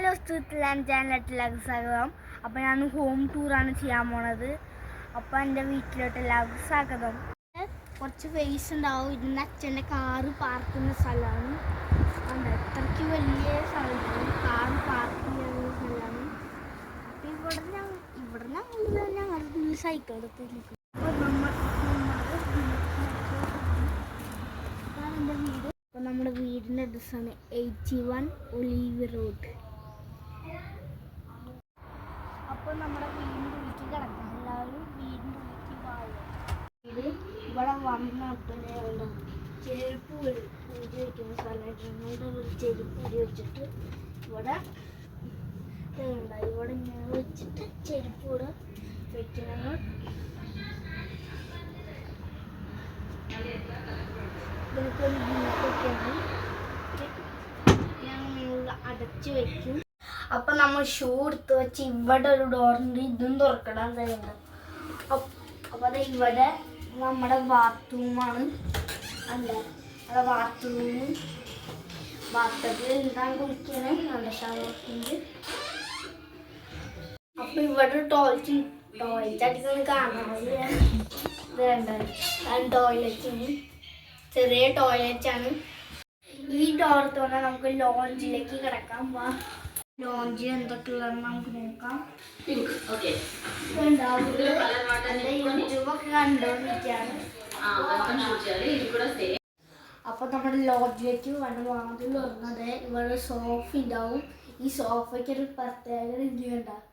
Hello student ചാനലിലേക്ക് സ്വാഗതം. അപ്പോൾ ഞാൻ ഹോം ടൂറാണ് ചെയ്യാൻ പോണത്. അപ്പോൾ എൻ്റെ വീട്ടിലോട്ട് എല്ലാവർക്കും സ്വാഗതം. കുറച്ച് ഫേസ് ഉണ്ടാവും. ഇതിൻ്റെ അച്ഛൻ്റെ കാറ് പാർക്ക് ചെയ്യുന്ന സ്ഥലമാണ്. അത്രയ്ക്ക് വലിയ സ്ഥലമാണ്, കാറ് പാർക്ക് ചെയ്യുന്ന സ്ഥലമാണ്. അപ്പോൾ ഇവിടെ ഞങ്ങൾ സൈക്കിൾ എടുത്തിരിക്കും. അപ്പോൾ എൻ്റെ വീട്. അപ്പോൾ നമ്മുടെ വീടിൻ്റെ അഡ്രസ്സാണ് 81 ഒലീവ് റോഡ്. അപ്പോൾ നമ്മുടെ വീടിൻ്റെ ഉള്ളിലേക്ക് കിടക്കാം. എല്ലാവരും വീടിൻ്റെ ഉള്ളിലേക്ക് വീട് ഇവിടെ വന്നിട്ടുണ്ട്. ചെരുപ്പ് പൂജ വയ്ക്കുന്ന സ്ഥലമായിട്ട് ഞങ്ങളുടെ ഒരു ചെരുപ്പ് പൂജ വെച്ചിട്ട് ഇവിടെ ഇവിടെ ഇങ്ങനെ വെച്ചിട്ട് ചെരുപ്പ് കൂടെ വെക്കുന്നത്. ഇതിനൊക്കെയാണ് ഞങ്ങൾ അടച്ചു വെക്കും. അപ്പം നമ്മൾ ഷൂ എടുത്ത് വെച്ച് ഇവിടെ ഒരു ഡോറുണ്ട്, ഇതും തുറക്കണം തരുന്നത്. അപ്പോൾ അത് ഇവിടെ നമ്മുടെ ബാത്റൂമാണ്. അല്ല അത് ബാത്റൂമിൽ എന്താണ് കുളിക്കുന്നത് നല്ല ഷവറിൻ്റെ. അപ്പം ഇവിടെ ടോയ്ലറ്റ് അടിക്കുന്നത് കാണാറില്ല. ഇത് ടോയ്ലറ്റാണ്, ചെറിയ ടോയ്ലറ്റാണ്. ഈ ഡോറത്തോടെ നമുക്ക് ലോഞ്ചിലേക്ക് കിടക്കാം. ലോഞ്ച് എന്തൊക്കെയുള്ളതെന്ന് നമുക്ക് നോക്കാം. യൂട്യൂബൊക്കെ കണ്ടോണ്ടിരിക്കുകയാണ്. അപ്പോൾ നമ്മുടെ ലോഞ്ചിലേക്ക് വാതിൽ തുറന്നത് ഇവിടെ സോഫ ഉണ്ടാവും. ഈ സോഫയ്ക്ക് ഒരു പ്രത്യേക രീതിയുണ്ടാവും.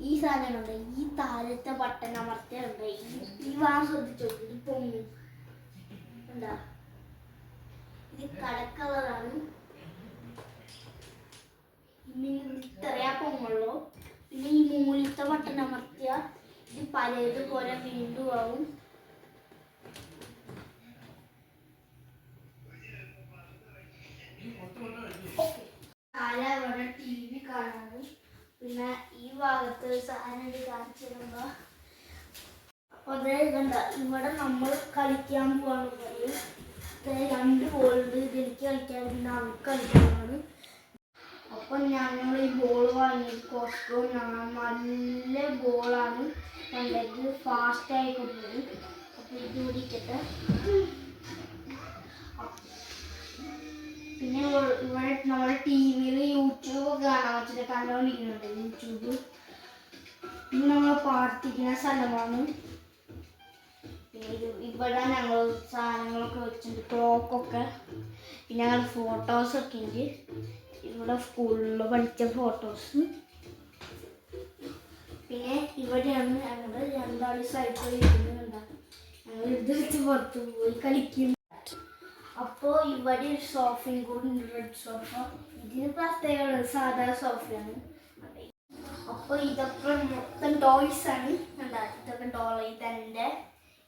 ഈ സാധനമുണ്ട്, ഈ താഴത്തെ ബട്ടൺ അമർത്തിയുണ്ട്. ഈ വാങ്ങാൻ ശ്രദ്ധിച്ചോ, ഇത് പൊങ്ങും. എന്താ ഇത് കളറാണ്. ഇത്രയാ പൊങ്ങുള്ളൂ. പിന്നെ ഈ മൂലത്തെ ബട്ടൺ അമർത്തിയ ഇത് പഴയതുപോലെ വീണ്ടും ആവും. ഇവിടെ TV കാണാനും പിന്നെ ഈ ഭാഗത്ത് സാധനം കാണിച്ചിരുമ്പോ അപ്പൊ അതേ കണ്ട ഇവിടെ നമ്മൾ കളിക്കാൻ പോവാണ്. 2 ബോളുണ്ട്, ഇതെനിക്ക് കളിക്കാൻ, പിന്നെ അവർക്ക് കളിക്കാനാണ്. അപ്പൊ ഞങ്ങൾ ഈ ബോൾ വാങ്ങി കോസ്റ്റോ നല്ല ബോളാണ്. കണ്ടത് ഫാസ്റ്റായിട്ട് പോകും. അപ്പൊ ഇത് ഓടിക്കട്ടെ. പിന്നെ ഇവിടെ നമ്മുടെ TV-യിൽ യൂട്യൂബ് കാണാൻ വെച്ചിട്ട് കണ്ടുകൊണ്ടിരിക്കുന്നുണ്ട്. യൂട്യൂബ് ഇത് നമ്മൾ പാർട്ടിക്കുന്ന സ്ഥലമാണ്. ഇവിടെ ഞങ്ങൾ സാധനങ്ങളൊക്കെ വെച്ചിട്ടുണ്ട്, ക്ലോക്കൊക്കെ. പിന്നെ ഞങ്ങളുടെ ഫോട്ടോസൊക്കെ ഉണ്ട്. ഇവിടെ സ്കൂളിൽ പഠിച്ച ഫോട്ടോസ്. പിന്നെ ഇവിടെയാണ് ഞങ്ങൾ 2 ആൾ സൈക്കിൾ ഇരിക്കുന്നുണ്ട്. ഞങ്ങൾ ഇത് വെച്ച് പുറത്ത് പോയി കളിക്കും. അപ്പോൾ ഇവിടെ ഒരു സോഫയും കൂടി, റെഡ് സോഫ. ഇതിന് പ്രത്യേകത സാധാ സോഫയാണ്. അപ്പോൾ ഇതൊക്കെ മൊത്തം ടോയ്സാണ്. ഇതൊക്കെ ടോയ് തന്നെ.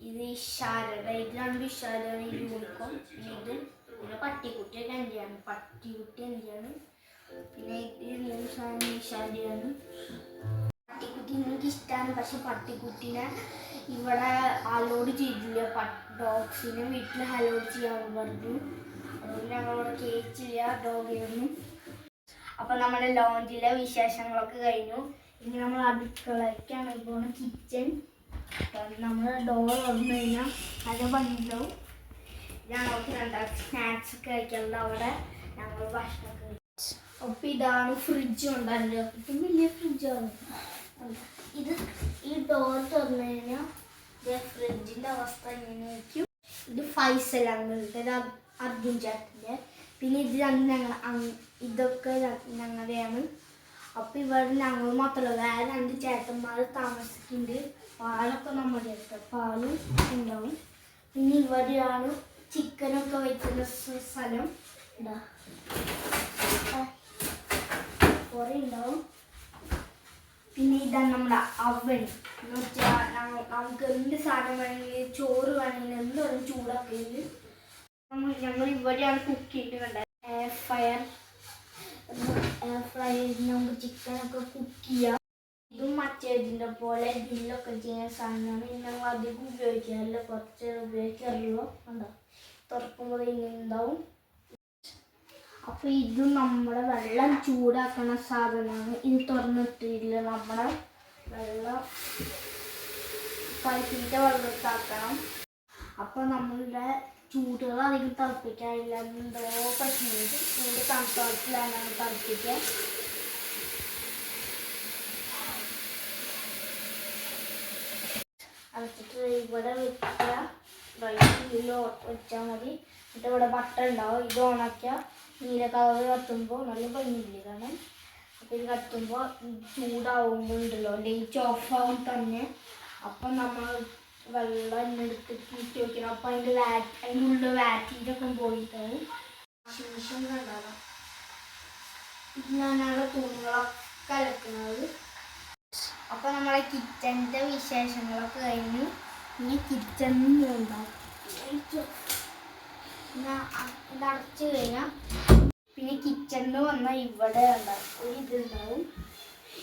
ഇത് ഇഷാരയുടെ, ഇത് 2 ഇഷാരയാണ്. ഈ യൂണിക്കോൺ, ഇത് പിന്നെ പട്ടിക്കുട്ടിയൊക്കെ എന്റെയാണ്. പട്ടിക്കുട്ടി എന്റെയാണ്. പിന്നെ ഇത് ഇഷാരയാണ്. പട്ടിക്കുട്ടി എനിക്ക് ഇഷ്ടമാണ്. പക്ഷെ പട്ടിക്കുട്ടീനെ ഇവിടെ അലോഡ് ചെയ്തില്ല. ഡോഗ്സിനെ വീട്ടിൽ അലോഡ് ചെയ്യാൻ പറഞ്ഞു. അതുകൊണ്ട് ഞങ്ങളിവിടെ കേറ്റില്ല ഡോഗിനൊന്നും. അപ്പം നമ്മുടെ ലോഞ്ചിലെ വിശേഷങ്ങളൊക്കെ കഴിഞ്ഞു. ഇനി നമ്മൾ അടുക്കളയ്ക്കാണ് പോകുന്നത്. കിച്ചൺ നമ്മൾ ഡോർ തുറന്നു കഴിഞ്ഞാൽ അത് ഭംഗിയുണ്ടാവും. ഞങ്ങൾക്ക് 2 സ്നാക്സ് ഒക്കെ കഴിക്കാറുണ്ട്. അവിടെ ഞങ്ങൾ ഭക്ഷണമൊക്കെ കഴിക്കും. അപ്പം ഇതാണ് ഫ്രിഡ്ജ് ഉണ്ടായിരുന്നത്. ഇപ്പം വലിയ ഫ്രിഡ്ജാണ് ഇത്. ഈ ഡോർ തുറന്നു കഴിഞ്ഞാൽ ഫ്രിഡ്ജിൻ്റെ അവസ്ഥ ഇങ്ങനെയായിരിക്കും. ഇത് ഫൈസൽ അങ്കിളുടെ, അർജുൻ ചേട്ടൻ്റെ. പിന്നെ ഇത് ഇതൊക്കെ ഞങ്ങളുടെയാണ്. അപ്പം ഇവിടെ ഞങ്ങൾ മാത്രമല്ല, വേറെ 2 ചേട്ടന്മാർ താമസിക്കുന്നുണ്ട്. പാലൊക്കെ നമ്മുടെ അടുത്ത് പാലും ഉണ്ടാവും. പിന്നെ ഇവിടെയാണ് ചിക്കനൊക്കെ വയ്ക്കുന്ന സ്ഥലം. കുറേ ഉണ്ടാവും. പിന്നെ ഇതാണ് നമ്മുടെ അവൻ എന്ന് വെച്ചാൽ നമുക്ക് എന്ത് സാധനം വേണമെങ്കിൽ, ചോറ് വേണമെങ്കിൽ എന്ത് വേണമെങ്കിൽ ചൂടാക്കിയത്. ഞങ്ങൾ ഇവിടെയാണ് കുക്ക് ചെയ്തിട്ട്. എയർ ഫ്രയറിൽ നമുക്ക് ചിക്കനൊക്കെ കുക്ക് ചെയ്യാം. ഇതും മറ്റേതിൻ്റെ പോലെ ഗ്രില്ലൊക്കെ ചെയ്യുന്ന സാധനമാണ്. ഞങ്ങൾ അധികം ഉപയോഗിക്കാറില്ല, കുറച്ച് ഉപയോഗിക്കാറുള്ളൂ. ഉണ്ടോ തുറക്കുമ്പോൾ ഇങ്ങനെ ഉണ്ടാവും. അപ്പോൾ ഇത് നമ്മുടെ വെള്ളം ചൂടാക്കുന്ന സാധനമാണ്. ഇത് തുറന്നിട്ടില്ല, നമ്മുടെ വെള്ളം പൈപ്പിൻ്റെ വെള്ളത്താക്കണം. അപ്പോൾ നമ്മളുടെ ചൂടുകൾ അധികം തിളപ്പിക്കാനില്ല, എന്തോ പ്രശ്നമുണ്ട്. ചൂട് തണുപ്പിലാണ് തിളപ്പിക്കുക. അടച്ചിട്ട് ഇവിടെ വെക്കുക, റൈറ്റിൽ വെച്ചാൽ മതി. എന്നിട്ട് ഇവിടെ ബട്ടൺ ഉണ്ടാവും, ഇത് ഓണാക്കിയാൽ നീല കളർ കത്തുമ്പോൾ നല്ല ഭംഗിയില്ലേ കാണാൻ. അപ്പോൾ ഇത് കത്തുമ്പോൾ ചൂടാവുമ്പോൾ ഉണ്ടല്ലോ ലൈറ്റ് ഓഫ് ആവും തന്നെ. അപ്പം നമ്മൾ വെള്ളം എടുത്ത് കൂട്ടി വയ്ക്കണം. അപ്പം അതിൻ്റെ ഉള്ളിൽ വാറ്റിയിലൊക്കെ പോയിട്ടാണ് വാഷിംഗ് മെഷീൻ കണ്ടാകാം. ഇത് ഞാനാണ് തുണികളൊക്കെ അലക്കുന്നത്. അപ്പോൾ നമ്മളെ കിച്ചൻ്റെ വിശേഷങ്ങളൊക്കെ കഴിഞ്ഞു. ഇനി കിച്ചണിൽ ഉണ്ടാവും. പിന്നെ ഇത് അടച്ചു കഴിഞ്ഞാൽ പിന്നെ കിച്ചണിൽ വന്നാൽ ഇവിടെ ഉണ്ടാവും ഒരു ഇതുണ്ടാവും.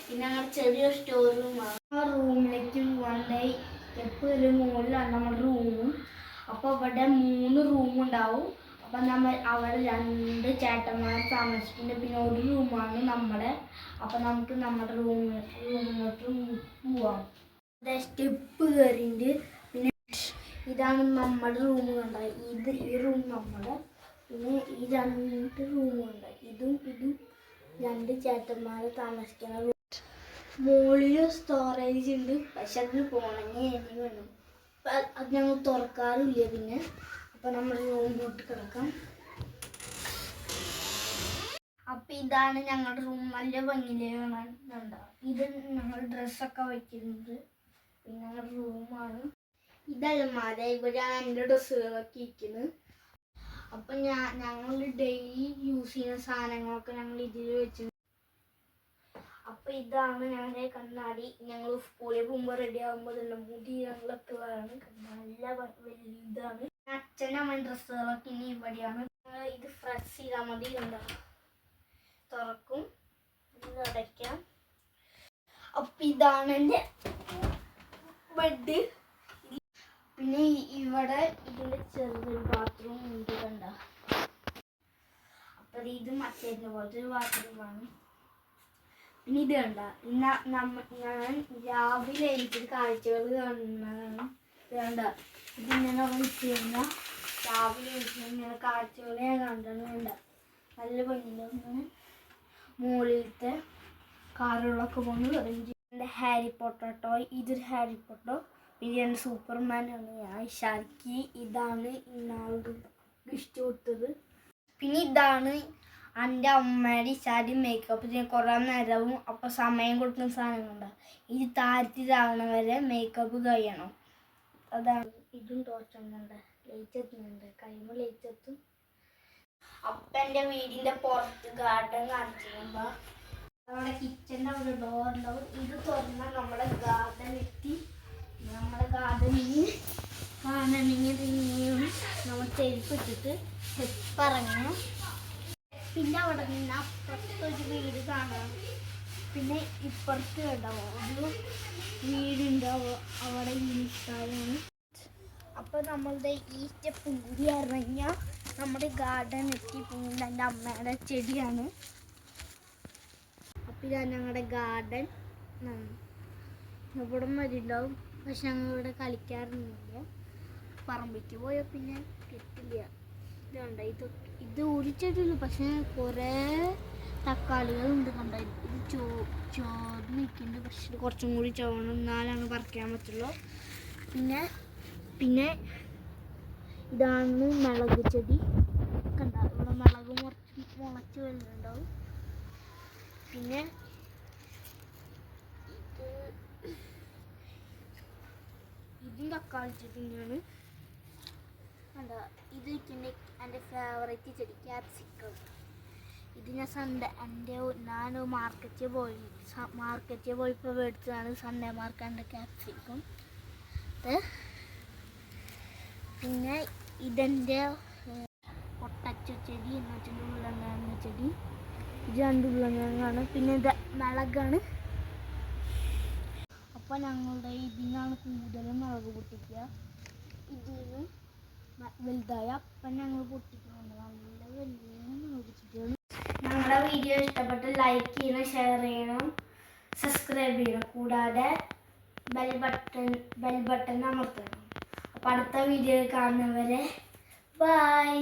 പിന്നെ അങ്ങനെ ചെറിയ സ്റ്റോർ റൂമാണ്. ആ റൂമിലേക്ക് പോകാനായി എപ്പോഴും മുകളിലാണ് നമ്മുടെ റൂമും. അപ്പോൾ ഇവിടെ 3 റൂമുണ്ടാവും. അപ്പം നമ്മൾ അവിടെ 2 ചേട്ടന്മാർ താമസിക്കുന്നുണ്ട്. പിന്നെ ഒരു റൂമാണ് നമ്മുടെ. അപ്പം നമുക്ക് നമ്മുടെ റൂമിലോട്ട് പോവാം. സ്റ്റെപ്പ് കയറിയിട്ട് പിന്നെ ഇതാണ് നമ്മുടെ റൂം കണ്ട. ഈ റൂം നമ്മുടെ. പിന്നെ ഈ 2 റൂമുണ്ട്. ഇതും 2 ചേട്ടന്മാർ താമസിക്കുന്ന റൂം. മുകളിൽ സ്റ്റോറേജ് ഉണ്ട്, പക്ഷെ അതിന് പോകണമെങ്കിൽ എനിക്ക് വേണം. അത് ഞങ്ങൾ തുറക്കാറില്ല. പിന്നെ അപ്പോൾ നമ്മൾ റൂമിലോട്ട് കിടക്കാം. അപ്പം ഇതാണ് ഞങ്ങളുടെ റൂം. നല്ല ഭംഗിയിലുണ്ടാവും. ഇത് ഞങ്ങൾ ഡ്രസ്സൊക്കെ വയ്ക്കുന്നത്. പിന്നെ ഞങ്ങളുടെ റൂമാണ്. ഇതല്ലമാര, ഇവിടെയാണ് എൻ്റെ ഡ്രസ്സുകളൊക്കെ ഇരിക്കുന്നത്. അപ്പം ഞങ്ങൾ ഡെയിലി യൂസ് ചെയ്യുന്ന സാധനങ്ങളൊക്കെ ഞങ്ങൾ ഇതിൽ വെച്ച്. അപ്പോൾ ഇതാണ് ഞങ്ങളുടെ കണ്ണാടി. ഞങ്ങൾ സ്കൂളിൽ പോകുമ്പോൾ റെഡി ആകുമ്പോൾ മുടി ഞങ്ങളൊക്കെ വേണം. നല്ല വലുതാണ്. അച്ഛനും അമ്മ ഡ്രസ്സുകളൊക്കെ ഇനി ഇവിടെയാണ്. ഇത് ഫ്രഷ് ചെയ്താൽ മതി. ഉണ്ടാവും, തുറക്കും, ഇത് അടയ്ക്കാം. അപ്പം ഇതാണ് എൻ്റെ ബെഡ്. പിന്നെ ഇവിടെ ഇതിൻ്റെ ചെറിയൊരു ബാത്റൂം ഉണ്ട് കണ്ട. അപ്പം ഇത് മറ്റേതിൻ്റെ പോലത്തെ ഒരു ബാത്റൂമാണ്. പിന്നെ ഇത് കണ്ട, ഞാൻ രാവിലെ എനിക്ക് കാഴ്ചകൾ കാണുന്നതാണ്. വേണ്ട, ഇതിങ്ങനെ വിളിച്ചു കഴിഞ്ഞാൽ രാവിലെ ഇങ്ങനെ കാഴ്ചകൾ ഞാൻ കണ്ടത്. വേണ്ട, നല്ല ഭംഗിയിലൊന്ന് മുകളിലത്തെ കാറുകളൊക്കെ പോകുന്നു. എൻ്റെ ഹാരി പോട്ടർ ടോയ്. ഇതൊരു ഹാരി പോട്ടർ. പിന്നെ എൻ്റെ സൂപ്പർമാനാണ് ഞാൻ ഷാർക്കി. ഇതാണ് ഇന്നാളുടെ ഗിഫ്റ്റ് കൊടുത്തത്. പിന്നെ ഇതാണ് എൻ്റെ അമ്മയുടെ ഇഷാരി മേക്കപ്പ് ചെയ്യാൻ കുറേ നേരവും. അപ്പോൾ സമയം കൊടുക്കുന്ന സാധനങ്ങളുണ്ട്. ഇത് താഴ്ത്തിതാകണ വരെ മേക്കപ്പ് കഴിയണം. അതാണ്. ഇതും തോച്ചുന്നുണ്ട്, ലൈറ്റ് എത്തുന്നുണ്ട്, കഴിയുമ്പോൾ ലൈറ്റ് എത്തും. അപ്പം എൻ്റെ വീടിൻ്റെ പുറത്ത് ഗാർഡൻ കാണിച്ചിരുമ്പോൾ നമ്മുടെ കിച്ചൻ്റെ അവിടെ ഡോർ ഉണ്ടാവും. ഇത് തുറന്നാൽ നമ്മുടെ ഗാർഡൻ എത്തി. നമ്മുടെ ഗാർഡനിൽ കാണണമെങ്കിൽ ഇനിയും നമ്മൾ ചെരുപ്പ് ഇട്ടിട്ട് സ്റ്റെപ്പ് ഇറങ്ങണം. പിന്നെ അവിടെ നിന്ന് അപ്പുറത്തൊരു വീട് കാണാം. പിന്നെ ഇപ്പുറത്ത് ഉണ്ടാവും ഒരു വീടുണ്ടാവും, അവിടെ ഈ സ്ഥലമാണ്. അപ്പോൾ നമ്മളുടെ ഈ സ്റ്റെപ്പും കൂടി ഇറങ്ങിയാൽ നമ്മുടെ ഗാർഡൻ എത്തി. പിന്നെ എൻ്റെ അമ്മയുടെ ചെടിയാണ്. അപ്പോൾ ഇതാണ് ഞങ്ങളുടെ ഗാർഡൻ. ഇവിടെ മരുണ്ടാവും, പക്ഷെ ഞങ്ങളിവിടെ കളിക്കാറൊന്നുമില്ല. പറമ്പിക്ക് പോയാൽ പിന്നെ കിട്ടില്ല. ഇതുണ്ട്, ഇത് ഓടിച്ചിട്ടില്ല, പക്ഷെ കുറേ തക്കാളികളുണ്ട് കണ്ട. ഇത് ചോർന്ന് നിൽക്കുന്നുണ്ട്, പക്ഷെ കുറച്ചും കൂടി ചോണം, എന്നാലാണ് പറിക്കാൻ പറ്റുള്ളൂ. പിന്നെ ഇതാണ് മുളക് ചെടി കണ്ട. ഇവിടെ മുളക് മുളച്ച് വരുന്നുണ്ടാവും. പിന്നെ ഇതും തക്കാളി ചെടി തന്നെയാണ് കണ്ട. ഇത് എൻ്റെ ഫേവറേറ്റ് ചെടി ക്യാപ്സിക്കം. ഇത് ഞാൻ മാർക്കറ്റിൽ പോയപ്പോൾ മേടിച്ചതാണ് സൺഡേ മാർക്കറ്റിൻ്റെ ക്യാപ്സിക്കം. പിന്നെ ഇതെൻ്റെ പൊട്ടച്ച ചെടി എന്ന് വെച്ചാൽ ഉരുളക്കിഴങ്ങ് ചെടി. ഇത് 2 ഉരുളക്കിഴങ്ങാണ്. പിന്നെ ഇത് മുളകാണ്. അപ്പോൾ ഞങ്ങളുടെ ഇതിനാണ് കൂടുതലും മുളക് പൊട്ടിക്കുക. ഇതിനും വലുതായ അപ്പം ഞങ്ങൾ പൊട്ടിക്കുന്നുണ്ട്. നല്ല വലിയ മുളക് ചെടികൾ. ഞങ്ങളുടെ വീഡിയോ ഇഷ്ടപ്പെട്ട് ലൈക്ക് ചെയ്യണം, ഷെയർ ചെയ്യണം, സബ്സ്ക്രൈബ് ചെയ്യണം. കൂടാതെ ബെൽ ബട്ടൺ അമർത്തണം. അപ്പോൾ അടുത്ത വീഡിയോയിൽ കാണുന്നവരെ ബൈ.